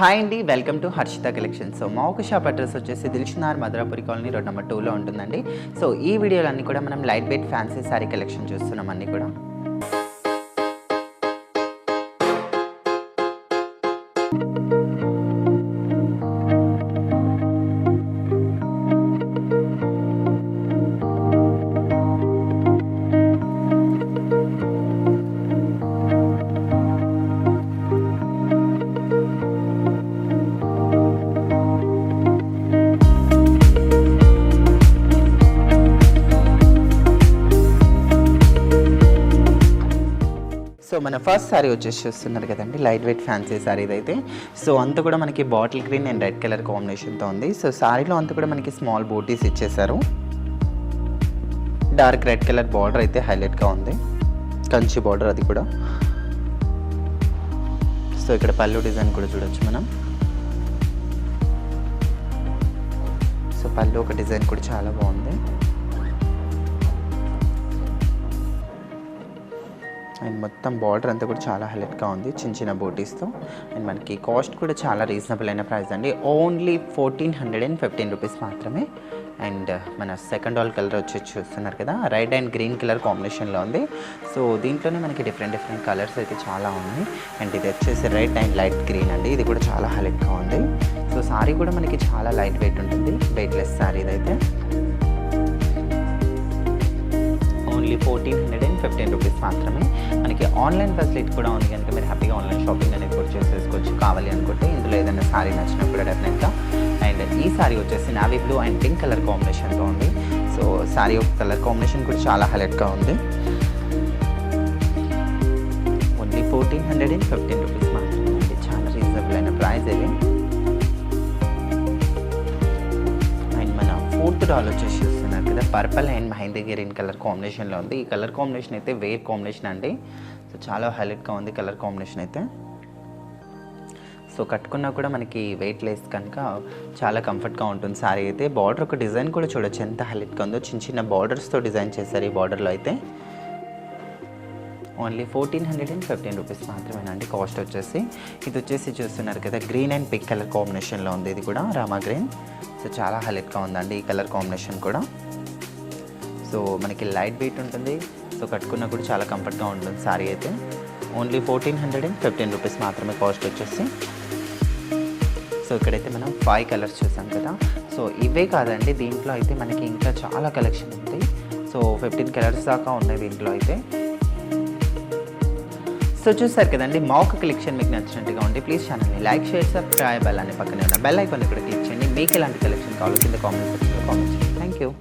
Hi అండి, welcome to Harshita collection. So మా ఒక షాప్ అడ్రస్ వచ్చేసి దిల్షునార్ మధురాపురి కాలనీ రోడ్ నెంబర్ 2లో ఉంటుందండి. సో ఈ వీడియోలో అన్నీ కూడా మనం light weight fancy sari collection చూస్తున్నాం అన్నీ కూడా. సో మన ఫస్ట్ శారీ వచ్చేసి చూస్తున్నారు కదండి, లైట్ వెయిట్ ఫ్యాన్సీ శారీ ఇదైతే. సో అంతా కూడా మనకి bottle green and red colour కాంబినేషన్తో ఉంది. సో శారీలో అంతా కూడా మనకి స్మాల్ బూటీస్ ఇచ్చేసారు. డార్క్ రెడ్ కలర్ బార్డర్ అయితే హైలైట్గా ఉంది, కంచి బార్డర్ అది కూడా. సో ఇక్కడ పళ్ళు డిజైన్ కూడా చూడొచ్చు మనం. సో పళ్ళు ఒక డిజైన్ కూడా చాలా బాగుంది. అండ్ మొత్తం బార్డర్ అంతా కూడా చాలా హైలైట్గా ఉంది, చిన్న చిన్న బూటీస్తో. అండ్ మనకి కాస్ట్ కూడా చాలా రీజనబుల్ అయిన ప్రైస్ అండి, ఓన్లీ 1415 రూపీస్ మాత్రమే. అండ్ మన సెకండ్ ఆల్ కలర్ వచ్చి చూస్తున్నారు కదా, రెడ్ అండ్ గ్రీన్ కలర్ కాంబినేషన్లో ఉంది. సో దీంట్లోనే మనకి డిఫరెంట్ కలర్స్ అయితే చాలా ఉన్నాయి. అండ్ ఇది వచ్చేసి రెడ్ అండ్ లైట్ గ్రీన్ అండి, ఇది కూడా చాలా హైలైట్గా ఉంది. సో శారీ కూడా మనకి చాలా లైట్ వెయిట్ ఉంటుంది, వెయిట్లెస్ శారీ ఇదైతే. ఓన్లీ 1415 రూపీస్ మాత్రమే. మనకి ఆన్లైన్ ఫెసిలిటీ కూడా ఉంది కనుక మీరు హ్యాపీగా ఆన్లైన్ షాపింగ్ అనేది కూడా చేసేసుకోవచ్చు. కావాలి అనుకుంటే ఇందులో ఏదైనా శారీ నచ్చినా కూడా డెఫినెట్గా. అండ్ ఈ శారీ వచ్చేసి navy blue and pink colour కాంబినేషన్తో ఉంది. సో శారీ ఒక కలర్ కాంబినేషన్ కూడా చాలా హైలైట్గా ఉంది. ఓన్లీ 1415 రూపీస్ మాత్రమే అండి, చాలా రీజనబుల్ అయిన ప్రైస్ ఇది. అండ్ మన ఫోర్త్ డాల్ వచ్చేసి చూస్తున్నారు కదా, purple and mehndi green colour కాంబినేషన్లో ఉంది. ఈ కలర్ కాంబినేషన్ అయితే వేర్ కాంబినేషన్ అండి. సో చాలా హైలైట్గా ఉంది కలర్ కాంబినేషన్ అయితే. సో కట్టుకున్నా కూడా మనకి వెయిట్ లెస్ కనుక చాలా కంఫర్ట్గా ఉంటుంది శారీ అయితే. బార్డర్ ఒక డిజైన్ కూడా చూడొచ్చు ఎంత హైలైట్గా ఉందో, చిన్న చిన్న బార్డర్స్తో డిజైన్ చేశారు ఈ బార్డర్లో అయితే. ఓన్లీ 1415 రూపీస్ మాత్రమేనండి కాస్ట్ వచ్చేసి. ఇది వచ్చేసి చూస్తున్నారు కదా, గ్రీన్ అండ్ పింక్ కలర్ కాంబినేషన్లో ఉంది, ఇది కూడా రామా గ్రీన్. సో చాలా హైలైట్గా ఉందండి ఈ కలర్ కాంబినేషన్ కూడా. సో మనకి లైట్ వెయిట్ ఉంటుంది, సో కట్టుకున్నా కూడా చాలా కంఫర్ట్గా ఉంటుంది శారీ అయితే. ఓన్లీ 1415 రూపీస్ మాత్రమే కాస్ట్ వచ్చేసి. సో ఇక్కడైతే మనం 5 కలర్స్ చూసాం కదా. సో ఇవే కాదండి, దీంట్లో అయితే మనకి ఇంకా చాలా కలెక్షన్ ఉంది. సో 15 కలర్స్ దాకా ఉన్నాయి దీంట్లో అయితే. సో చూసారు కదండి, మా ఒక కలెక్షన్ మీకు నచ్చినట్టుగా ఉంటే ప్లీజ్ ఛానల్ని లైక్, షేర్, సబ్స్క్రైబ్, అలానే పక్కనే ఉన్న బెల్ ఐకాన్ ఇక్కడ క్లిక్ చేయండి. మీకు ఎలాంటి కలెక్షన్ కావాలో కింద కామెంట్ సెక్షన్లో కామెంట్ చేయండి. Thank you.